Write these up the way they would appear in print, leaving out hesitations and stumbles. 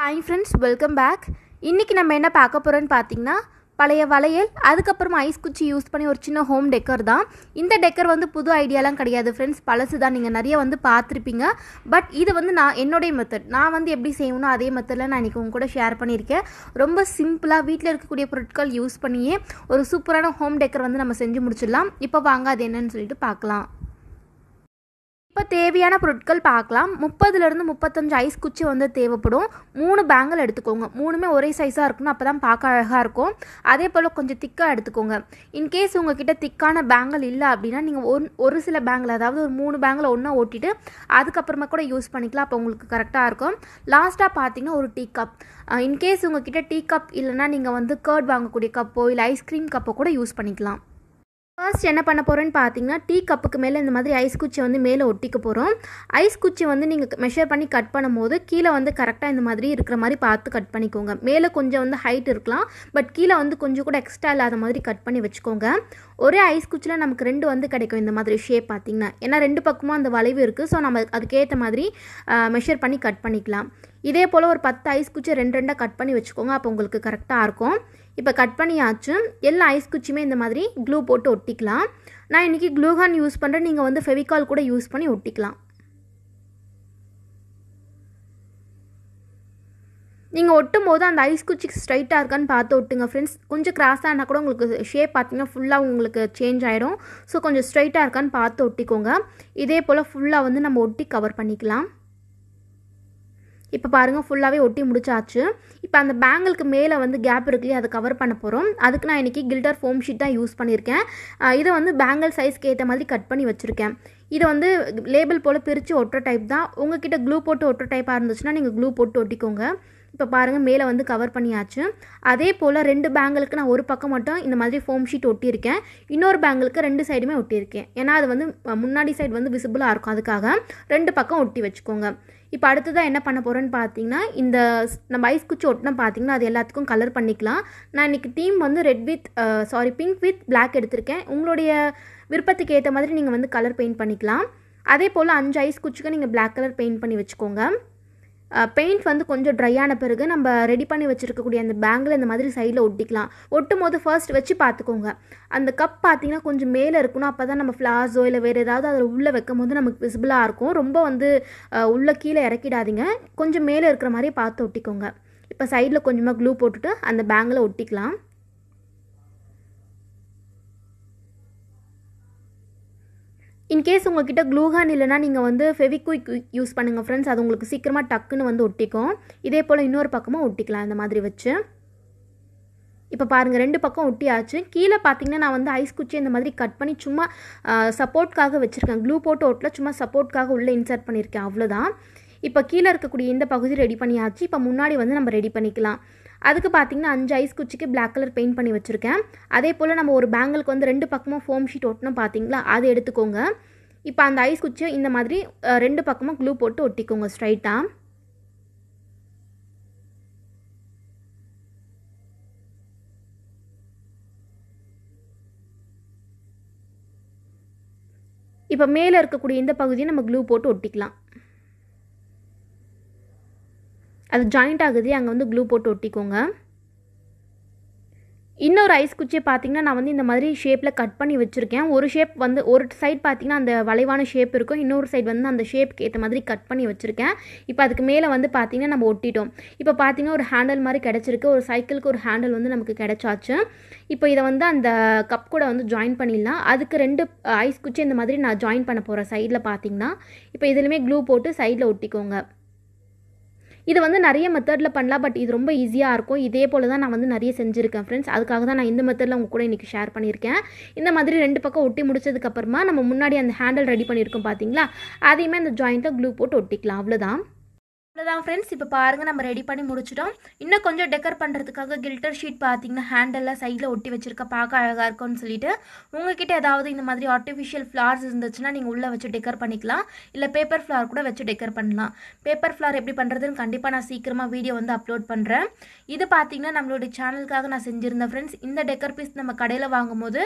Hi friends, welcome back. இன்றைக்கி நம்ம என்ன பார்க்க போகிறோன்னு பார்த்தீங்கன்னா, பழைய வளையல், அதுக்கப்புறமா ஐஸ் குச்சி யூஸ் பண்ணி ஒரு சின்ன ஹோம் டெக்கர் தான். இந்த டெக்கர் வந்து புது ஐடியாலாம் கிடையாது ஃப்ரெண்ட்ஸ், பழசு தான். நீங்கள் நிறைய வந்து பார்த்துருப்பீங்க. பட் இது வந்து என்னுடைய மெத்தட். நான் வந்து எப்படி செய்யணும் அதே மெத்தடில் நான் இன்றைக்கி உங்க கூட ஷேர் பண்ணியிருக்கேன். ரொம்ப சிம்பிளாக வீட்டில் இருக்கக்கூடிய பொருட்கள் யூஸ் பண்ணியே ஒரு சூப்பரான ஹோம் டெக்கர் வந்து நம்ம செஞ்சு முடிச்சிடலாம். இப்போ வாங்க அது என்னன்னு சொல்லிட்டு பார்க்கலாம். இப்போ தேவையான பொருட்கள் பார்க்கலாம். 30லேருந்து 35 ஐஸ் குச்சி வந்து தேவைப்படும். 3 பேங்கிள் எடுத்துக்கோங்க. 3மே ஒரே சைஸாக இருக்கணும், அப்போ தான் பார்க்க அழகாக இருக்கும். அதே போல் கொஞ்சம் திக்காக எடுத்துக்கோங்க. இன்கேஸ் உங்ககிட்ட திக்கான பேங்கிள் இல்லை அப்படின்னா நீங்கள் ஒரு சில பேங்கிள், அதாவது ஒரு 3 பேங்கில் ஒன்றா ஓட்டிட்டு அதுக்கப்புறமா கூட யூஸ் பண்ணிக்கலாம். அப்போ உங்களுக்கு கரெக்டாக இருக்கும். லாஸ்ட்டாக பார்த்தீங்கன்னா ஒரு டீ கப். இன்கேஸ் உங்ககிட்ட டீ கப் இல்லைனா நீங்கள் வந்து கர்ட் வாங்கக்கூடிய கப்போ இல்லை ஐஸ்கிரீம் கப்போ கூட யூஸ் பண்ணிக்கலாம். ஃபர்ஸ்ட் என்ன பண்ண போகிறோன்னு பார்த்தீங்கன்னா, டீ கப்புக்கு மேலே இந்த மாதிரி ஐஸ் குச்சி வந்து மேலே ஒட்டிக்க போகிறோம். ஐஸ் குச்சி வந்து நீங்கள் மெஷர் பண்ணி கட் பண்ணும்போது கீழே வந்து கரெக்டாக இந்த மாதிரி இருக்கிற மாதிரி பார்த்து கட் பண்ணிக்கோங்க. மேலே கொஞ்சம் வந்து ஹைட் இருக்கலாம், பட் கீழே வந்து கொஞ்சம் கூட எக்ஸ்ட்ரா இல்லாத மாதிரி கட் பண்ணி வச்சுக்கோங்க. ஒரே ஐஸ் குச்சியில் நமக்கு 2 வந்து கிடைக்கும் இந்த மாதிரி ஷேப் பார்த்தீங்கன்னா. ஏன்னா 2 பக்கமும் அந்த வளைவு இருக்குது. ஸோ நம்ம அதுக்கேற்ற மாதிரி மெஷர் பண்ணி கட் பண்ணிக்கலாம். இதே போல் ஒரு 10 ஐஸ் குச்சி 2 கட் பண்ணி வச்சுக்கோங்க. அப்போ உங்களுக்கு கரெக்டாக இருக்கும். இப்போ கட் பண்ணியாச்சு. எல்லா ஐஸ் குச்சியுமே இந்த மாதிரி க்ளூ போட்டு ஒட்டிக்கலாம். நான் இன்றைக்கி க்ளூகான் யூஸ் பண்ணுறேன். நீங்கள் வந்து ஃபெவிகால் கூட யூஸ் பண்ணி ஒட்டிக்கலாம். நீங்கள் ஒட்டும் போது அந்த ஐஸ் குச்சி ஸ்ட்ரைட்டாக இருக்கான்னு பார்த்து ஒட்டுங்க ஃப்ரெண்ட்ஸ். கொஞ்சம் கிராஸாக இருந்தால் கூட உங்களுக்கு ஷேப் பார்த்தீங்கன்னா ஃபுல்லாக உங்களுக்கு சேஞ்ச் ஆகிடும். ஸோ கொஞ்சம் ஸ்ட்ரைட்டாக இருக்கான்னு பார்த்து ஒட்டிக்கோங்க. இதே போல் ஃபுல்லாக வந்து நம்ம ஒட்டி கவர் பண்ணிக்கலாம். இப்போ பாருங்கள், ஃபுல்லாகவே ஒட்டி முடிச்சாச்சு. இப்போ அந்த பேங்கிளுக்கு மேலே வந்து கேப் இருக்குல்லையே, அதை கவர் பண்ண போகிறோம். அதுக்கு நான் இன்றைக்கி கில்டர் ஃபோம் ஷீட் தான் யூஸ் பண்ணியிருக்கேன். இதை வந்து பேங்கிள் சைஸ்க்கு ஏற்ற மாதிரி கட் பண்ணி வச்சுருக்கேன். இதை வந்து லேபிள் போல் பிரித்து ஒட்டுற டைப் தான். உங்ககிட்ட க்ளூ போட்டு ஒட்டுற டைப்பாக இருந்துச்சுன்னா நீங்கள் க்ளூ போட்டு ஒட்டிக்கோங்க. இப்போ பாருங்கள், மேலே வந்து கவர் பண்ணியாச்சு. அதே போல் 2 பேங்கிளுக்கு நான் ஒரு பக்கம் மட்டும் இந்த மாதிரி ஃபோம் ஷீட் ஒட்டியிருக்கேன். இன்னொரு பேங்கிளுக்கு 2 சைடுமே ஒட்டியிருக்கேன். ஏன்னா அது வந்து முன்னாடி சைடு வந்து விசிபிளாக இருக்கும், அதுக்காக 2 பக்கம் ஒட்டி வச்சுக்கோங்க. இப்போ அடுத்ததாக என்ன பண்ண போகிறேன்னு பார்த்தீங்கன்னா, இந்த நம்ம ஐஸ் குச்சி ஒட்டினா பார்த்தீங்கன்னா அது எல்லாத்துக்கும் கலர் பண்ணிக்கலாம். நான் இன்றைக்கி தீம் வந்து பிங்க் வித் பிளாக் எடுத்திருக்கேன். உங்களுடைய விருப்பத்துக்கு ஏற்ற மாதிரி நீங்கள் வந்து கலர் பெயிண்ட் பண்ணிக்கலாம். அதே போல் 5 ஐஸ் குச்சிக்கு நீங்கள் பிளாக் கலர் பெயிண்ட் பண்ணி வச்சுக்கோங்க. பெயிண்ட் வந்து கொஞ்சம் ட்ரை ஆன பிறகு நம்ம ரெடி பண்ணி வச்சுருக்கக்கூடிய அந்த பேங்கில் இந்த மாதிரி சைடில் ஒட்டிக்கலாம். ஒட்டும் போது ஃபர்ஸ்ட் வச்சு பார்த்துக்கோங்க. அந்த கப் பார்த்தீங்கன்னா கொஞ்சம் மேலே இருக்கணும். அப்போ தான் நம்ம ஃப்ளார்ஸோ இல்லை வேறு ஏதாவது அதில் உள்ளே வைக்கும் போது நமக்கு விசிபிளாக இருக்கும். ரொம்ப வந்து உள்ளே கீழே இறக்கிடாதீங்க. கொஞ்சம் மேலே இருக்கிற மாதிரி பார்த்து ஒட்டிக்கோங்க. இப்போ சைடில் கொஞ்சமாக க்ளூ போட்டுட்டு அந்த பேங்கில் ஒட்டிக்கலாம். இன்கேஸ் உங்கள்கிட்ட க்ளூகான் இல்லைனா நீங்கள் வந்து ஃபெவிக்விக் யூஸ் பண்ணுங்கள் ஃப்ரெண்ட்ஸ். அது உங்களுக்கு சீக்கிரமாக டக்குன்னு வந்து ஒட்டிக்கும். இதே போல் இன்னொரு பக்கமாக ஒட்டிக்கலாம் இந்த மாதிரி வச்சு. இப்போ பாருங்கள், 2 பக்கம் ஒட்டியாச்சு. கீழே பார்த்தீங்கன்னா நான் வந்து ஐஸ் குச்சி இந்த மாதிரி கட் பண்ணி சும்மா சப்போர்ட்காக வச்சுருக்கேன். க்ளூ போட்டு ஒட்டல, சும்மா சப்போர்ட்காக உள்ளே இன்சர்ட் பண்ணியிருக்கேன், அவ்வளோதான். இப்போ கீழே இருக்கக்கூடிய இந்த பகுதி ரெடி பண்ணியாச்சு. இப்போ முன்னாடி வந்து நம்ம ரெடி பண்ணிக்கலாம். அதுக்கு பார்த்தீங்கன்னா 5 ஐஸ் குச்சிக்கு பிளாக் கலர் பெயிண்ட் பண்ணி வச்சுருக்கேன். அதே போல் நம்ம ஒரு பேங்கிளுக்கு வந்து 2 பக்கமும் ஃபோம் ஷீட் ஒட்டணும் பார்த்தீங்களா, அதை எடுத்துக்கோங்க. இப்போ அந்த ஐஸ் குச்சியை இந்த மாதிரி 2 பக்கமும் க்ளூ போட்டு ஒட்டிக்கோங்க ஸ்ட்ரைட்டாக. இப்போ மேலே இருக்கக்கூடிய இந்த பகுதியை நம்ம க்ளூ போட்டு ஒட்டிக்கலாம். அது ஜாயிண்ட் ஆகுது, அங்கே வந்து க்ளூ போட்டு ஒட்டிக்கோங்க. இன்னொரு ஐஸ் குச்சியை பார்த்தீங்கன்னா நான் வந்து இந்த மாதிரி ஷேப்பில் கட் பண்ணி வச்சுருக்கேன். ஒரு ஷேப் வந்து ஒரு சைட் பார்த்தீங்கன்னா அந்த வளைவான ஷேப் இருக்கும், இன்னொரு சைடு வந்து அந்த ஷேப்புக்கு ஏற்ற மாதிரி கட் பண்ணி வச்சுருக்கேன். இப்போ அதுக்கு மேலே வந்து பார்த்தீங்கன்னா நம்ம ஒட்டிட்டோம். இப்போ பார்த்தீங்கன்னா ஒரு ஹேண்டில் மாதிரி கிடச்சிருக்கு. ஒரு சைக்கிளுக்கு ஒரு ஹேண்டில் வந்து நமக்கு கிடச்சாச்சு. இப்போ இதை வந்து அந்த கப் கூட வந்து ஜாயின் பண்ணிடலாம். அதுக்கு 2 ஐஸ் குச்சி இந்த மாதிரி நான் ஜாயின் பண்ண போகிறேன் சைடில் பார்த்தீங்கன்னா. இப்போ இதுலையுமே க்ளூ போட்டு சைடில் ஒட்டிக்கோங்க. இது வந்து நிறைய மெத்தடில் பண்ணலாம், பட் இது ரொம்ப ஈஸியாக இருக்கும். இதே போல் தான் நான் வந்து நிறைய செஞ்சுருக்கேன் ஃப்ரெண்ட்ஸ். அதுக்காக தான் நான் இந்த மெத்தடில் உங்கள் கூட இன்றைக்கி ஷேர் பண்ணியிருக்கேன். இந்த மாதிரி 2 பக்கம் ஒட்டி முடிச்சதுக்கப்புறமா நம்ம முன்னாடி அந்த ஹேண்டில் ரெடி பண்ணியிருக்கோம் பார்த்தீங்களா, அதையுமே அந்த ஜாயிண்ட்டில் க்ளூ போட்டு ஒட்டிக்கலாம். அவ்வளோதான் ஃப்ரெண்ட்ஸ். இப்போ பாருங்கள், நம்ம ரெடி பண்ணி முடிச்சிட்டோம். இன்னும் கொஞ்சம் டெக்கர் பண்ணுறதுக்காக கில்டர் ஷீட் பார்த்தீங்கன்னா ஹேண்டெல்லாம் சைடில் ஒட்டி வச்சுருக்க பார்க்க அழகாக இருக்கும்னு சொல்லிட்டு உங்ககிட்ட ஏதாவது இந்த மாதிரி ஆர்டிஃபிஷியல் ஃப்ளார்ஸ் இருந்துச்சுன்னா நீங்கள் உள்ளே வச்சு டெக்கர் பண்ணிக்கலாம். இல்லை பேப்பர் ஃப்ளார் கூட வச்சு டெக்கர் பண்ணலாம். பேப்பர் ஃப்ளார் எப்படி பண்ணுறதுன்னு கண்டிப்பாக நான் சீக்கிரமாக வீடியோ வந்து அப்லோட் பண்ணுறேன். இது பார்த்தீங்கன்னா நம்மளுடைய சேனலுக்காக நான் செஞ்சுருந்தேன் ஃப்ரெண்ட்ஸ். இந்த டெக்கர் பீஸ் நம்ம கடையில் வாங்கும்போது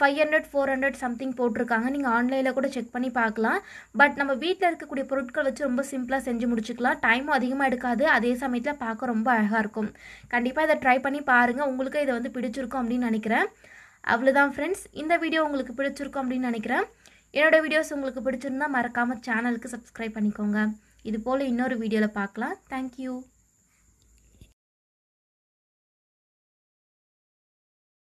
500 400 சம்திங் போட்டிருக்காங்க. நீங்கள் ஆன்லைனில் கூட செக் பண்ணி பார்க்கலாம். பட் நம்ம வீட்டில் இருக்கக்கூடிய பொருட்கள் வச்சு ரொம்ப சிம்பிளாக செஞ்சு முடிச்சுக்கலாம். அதனால் டைமும் அதிகமாக எடுக்காது, அதே சமயத்தில் பார்க்க ரொம்ப அழகாக இருக்கும். கண்டிப்பாக இதை ட்ரை பண்ணி பாருங்கள், உங்களுக்கு இதை வந்து பிடிச்சிருக்கும் அப்படின்னு நினைக்கிறேன். அவ்வளோதான் ஃப்ரெண்ட்ஸ், இந்த வீடியோ உங்களுக்கு பிடிச்சிருக்கும் அப்படின்னு நினைக்கிறேன். என்னோடய வீடியோஸ் உங்களுக்கு பிடிச்சிருந்தா மறக்காமல் சேனலுக்கு சப்ஸ்கிரைப் பண்ணிக்கோங்க. இது போல் இன்னொரு வீடியோவில் பார்க்கலாம். தேங்க்யூ.